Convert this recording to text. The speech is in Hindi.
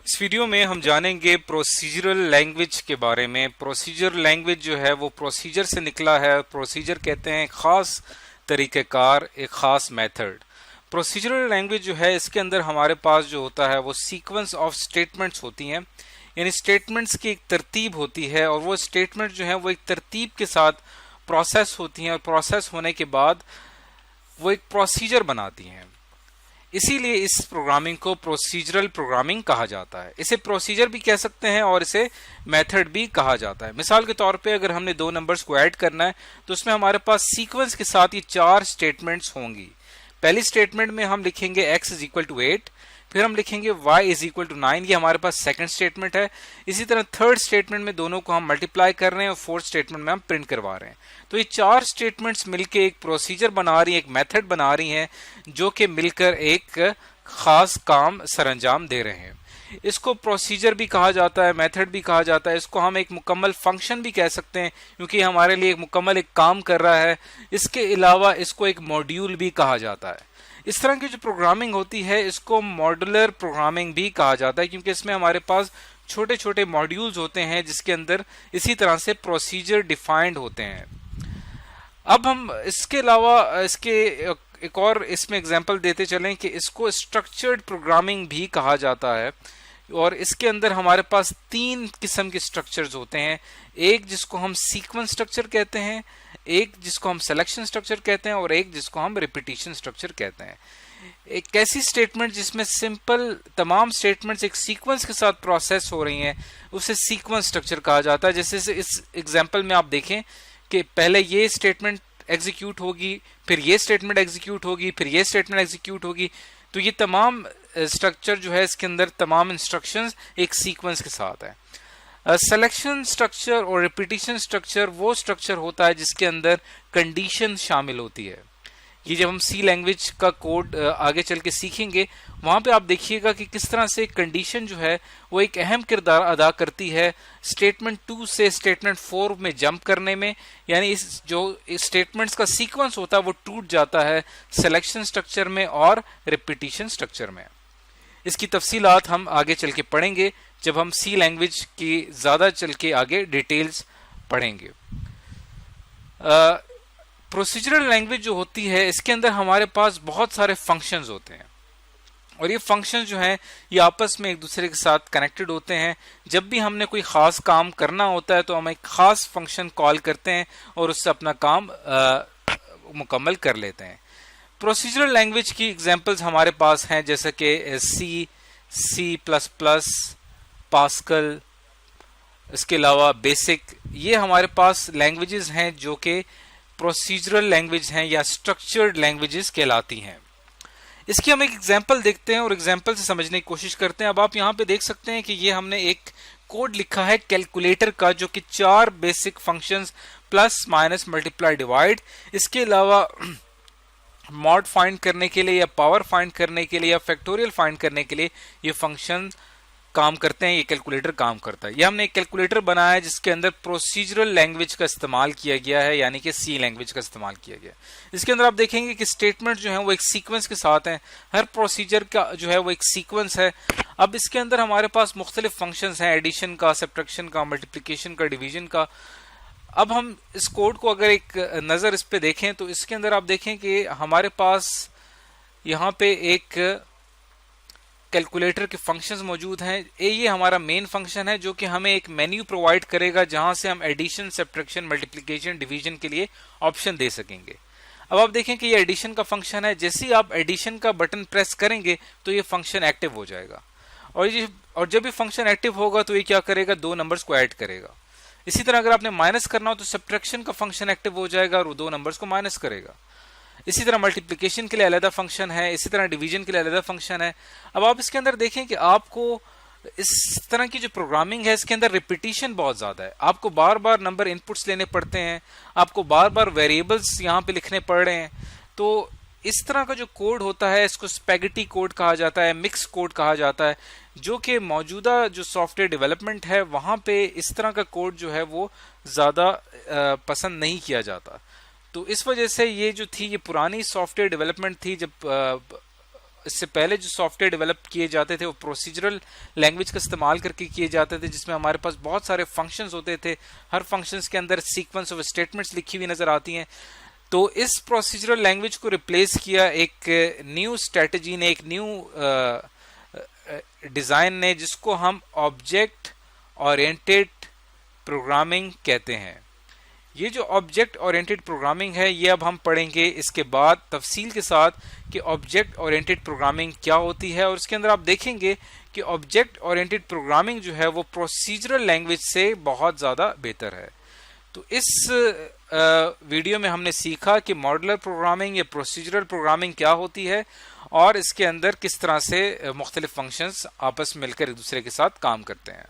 इस वीडियो में हम जानेंगे प्रोसीजरल लैंग्वेज के बारे में। प्रोसीजर लैंग्वेज जो है वो प्रोसीजर से निकला है। प्रोसीजर कहते हैं खास तरीक़ेकार, एक खास मेथड। प्रोसीजरल लैंग्वेज जो है इसके अंदर हमारे पास जो होता है वो सीक्वेंस ऑफ स्टेटमेंट्स होती हैं, यानी स्टेटमेंट्स की एक तरतीब होती है और वो स्टेटमेंट जो है वो एक तरतीब के साथ प्रोसेस होती हैं और प्रोसेस होने के बाद वो एक प्रोसीजर बनाती हैं। इसीलिए इस प्रोग्रामिंग को प्रोसीजरल प्रोग्रामिंग कहा जाता है। इसे प्रोसीजर भी कह सकते हैं और इसे मेथड भी कहा जाता है। मिसाल के तौर पे अगर हमने दो नंबर्स को ऐड करना है तो उसमें हमारे पास सीक्वेंस के साथ ये 4 स्टेटमेंट्स होंगी। पहली स्टेटमेंट में हम लिखेंगे x इज इक्वल टू 8, फिर हम लिखेंगे y इज इक्वल टू 9, ये हमारे पास सेकंड स्टेटमेंट है। इसी तरह थर्ड स्टेटमेंट में दोनों को हम मल्टीप्लाई कर रहे हैं और फोर्थ स्टेटमेंट में हम प्रिंट करवा रहे हैं। तो ये 4 स्टेटमेंट्स मिलके एक प्रोसीजर बना रही हैं, एक मेथड बना रही हैं जो कि मिलकर एक खास काम सरअंजाम दे रहे हैं। इसको प्रोसीजर भी कहा जाता है, मेथड भी कहा जाता है। इसको हम एक मुकम्मल फंक्शन भी कह सकते हैं क्योंकि हमारे लिए एक मुकम्मल एक काम कर रहा है। इसके अलावा इसको एक मॉड्यूल भी कहा जाता है। इस तरह की जो प्रोग्रामिंग होती है इसको मॉड्यूलर प्रोग्रामिंग भी कहा जाता है क्योंकि इसमें हमारे पास छोटे छोटे मॉड्यूल्स होते हैं जिसके अंदर इसी तरह से प्रोसीजर डिफाइंड होते हैं। अब हम इसके अलावा इसके एक और इसमें एग्जांपल देते चलें कि इसको स्ट्रक्चर्ड प्रोग्रामिंग भी कहा जाता है और इसके अंदर हमारे पास 3 किस्म के स्ट्रक्चर्स होते हैं। एक जिसको हम सीक्वेंस स्ट्रक्चर कहते हैं, एक जिसको हम सिलेक्शन स्ट्रक्चर कहते हैं और एक जिसको हम रिपीटिशन स्ट्रक्चर कहते हैं। एक ऐसी स्टेटमेंट जिसमें सिंपल तमाम स्टेटमेंट्स एक सीक्वेंस के साथ प्रोसेस हो रही हैं उसे सीक्वेंस स्ट्रक्चर कहा जाता है। जैसे इस एग्जांपल में आप देखें कि पहले ये स्टेटमेंट एग्जीक्यूट होगी, फिर ये स्टेटमेंट एग्जीक्यूट होगी, फिर ये स्टेटमेंट एग्जीक्यूट होगी। तो ये तमाम स्ट्रक्चर जो है इसके अंदर तमाम इंस्ट्रक्शंस एक सीक्वेंस के साथ है। सिलेक्शन स्ट्रक्चर और रिपीटिशन स्ट्रक्चर वो स्ट्रक्चर होता है जिसके अंदर कंडीशन शामिल होती है। ये जब हम सी लैंग्वेज का कोड आगे चल के सीखेंगे वहां पे आप देखिएगा कि किस तरह से कंडीशन जो है वो एक अहम किरदार अदा करती है स्टेटमेंट 2 से स्टेटमेंट 4 में जंप करने में। यानी इस जो स्टेटमेंट्स का सीक्वेंस होता है वो टूट जाता है सिलेक्शन स्ट्रक्चर में और रिपीटिशन स्ट्रक्चर में। इसकी तफसीलात हम आगे चल के पढ़ेंगे जब हम सी लैंग्वेज की ज्यादा चल के आगे डिटेल्स पढ़ेंगे। प्रोसीजरल लैंग्वेज जो होती है इसके अंदर हमारे पास बहुत सारे फंक्शंस होते हैं और ये फंक्शंस जो हैं ये आपस में एक दूसरे के साथ कनेक्टेड होते हैं। जब भी हमने कोई खास काम करना होता है तो हम एक खास फंक्शन कॉल करते हैं और उससे अपना काम मुकम्मल कर लेते हैं। प्रोसीजरल लैंग्वेज की एग्जांपल्स हमारे पास हैं जैसे कि सी प्लस प्लस, पास्कल, इसके अलावा बेसिक। ये हमारे पास लैंग्वेजेस हैं जो कि प्रोसीजरल लैंग्वेज हैं या स्ट्रक्चर्ड लैंग्वेजेस कहलाती हैं। इसकी हम एक एग्जांपल देखते हैं और एग्जांपल से समझने की कोशिश करते हैं। अब आप यहाँ पे देख सकते हैं कि ये हमने एक कोड लिखा है कैलकुलेटर का जो कि 4 basic functions plus minus multiply divide, इसके अलावा मॉड फाइंड करने के लिए या पावर फाइंड करने के लिए या फैक्टोरियल फाइंड करने के लिए ये फंक्शन काम करते हैं, ये कैलकुलेटर काम करता है। ये हमने एक कैलकुलेटर बनाया है जिसके अंदर प्रोसीजरल लैंग्वेज का इस्तेमाल किया गया है यानी कि सी लैंग्वेज का इस्तेमाल किया गया। इसके अंदर आप देखेंगे कि स्टेटमेंट जो है वो एक सीक्वेंस के साथ हैं, हर प्रोसीजर का जो है वो एक सीक्वेंस है। अब इसके अंदर हमारे पास मुख्तलिफ फंक्शंस हैं, एडिशन का, सब्ट्रैक्शन का, मल्टीप्लिकेशन का, डिवीजन का। अब हम इस कोड को अगर एक नजर इस पे देखें तो इसके अंदर आप देखें कि हमारे पास यहाँ पे एक कैलकुलेटर के फंक्शंस मौजूद हैं। ये हमारा मेन फंक्शन है जो कि हमें एक मेन्यू प्रोवाइड करेगा जहां से हम एडिशन, सब्ट्रैक्शन, मल्टीप्लिकेशन, डिवीजन के लिए ऑप्शन दे सकेंगे। अब आप देखें कि ये एडिशन का फंक्शन है। जैसे ही आप एडिशन का बटन प्रेस करेंगे तो ये फंक्शन एक्टिव हो जाएगा और जब ये फंक्शन एक्टिव होगा तो ये क्या करेगा, 2 नंबर्स को ऐड करेगा। इसी तरह अगर आपने माइनस करना हो तो सब्ट्रैक्शन का फंक्शन एक्टिव हो जाएगा और वो 2 नंबर्स को माइनस करेगा। इसी तरह मल्टीप्लिकेशन के लिए अलग फंक्शन है, इसी तरह डिवीजन के लिए अलग फंक्शन है। अब आप इसके अंदर देखें कि आपको इस तरह की जो प्रोग्रामिंग है इसके अंदर रिपीटिशन बहुत ज्यादा है। आपको बार बार नंबर इनपुट्स लेने पड़ते हैं, आपको बार बार वेरिएबल्स यहाँ पे लिखने पड़ रहे हैं। तो इस तरह का जो कोड होता है इसको स्पैगेटी कोड कहा जाता है, मिक्स कोड कहा जाता है, जो कि मौजूदा जो सॉफ्टवेयर डेवलपमेंट है वहां पे इस तरह का कोड जो है वो ज्यादा पसंद नहीं किया जाता। तो इस वजह से ये जो थी ये पुरानी सॉफ्टवेयर डेवलपमेंट थी जब इससे पहले जो सॉफ्टवेयर डेवलप किए जाते थे वो प्रोसीजरल लैंग्वेज का इस्तेमाल करके किए जाते थे, जिसमें हमारे पास बहुत सारे फंक्शंस होते थे, हर फंक्शंस के अंदर सीक्वेंस ऑफ स्टेटमेंट्स लिखी हुई नजर आती हैं। तो इस प्रोसीजरल लैंग्वेज को रिप्लेस किया एक न्यू स्ट्रेटजी ने, एक न्यू डिजाइन ने, जिसको हम ऑब्जेक्ट ओरिएंटेड प्रोग्रामिंग कहते हैं। ये जो ऑब्जेक्ट ओरिएंटेड प्रोग्रामिंग है ये अब हम पढ़ेंगे इसके बाद तफसील के साथ कि ऑब्जेक्ट ओरिएंटेड प्रोग्रामिंग क्या होती है, और इसके अंदर आप देखेंगे कि ऑब्जेक्ट ओरिएंटेड प्रोग्रामिंग जो है वो प्रोसीजरल लैंग्वेज से बहुत ज़्यादा बेहतर है। तो इस वीडियो में हमने सीखा कि मॉड्यूलर प्रोग्रामिंग या प्रोसीजरल प्रोग्रामिंग क्या होती है और इसके अंदर किस तरह से मुख्तलिफ फंक्शंस आपस में मिलकर एक दूसरे के साथ काम करते हैं।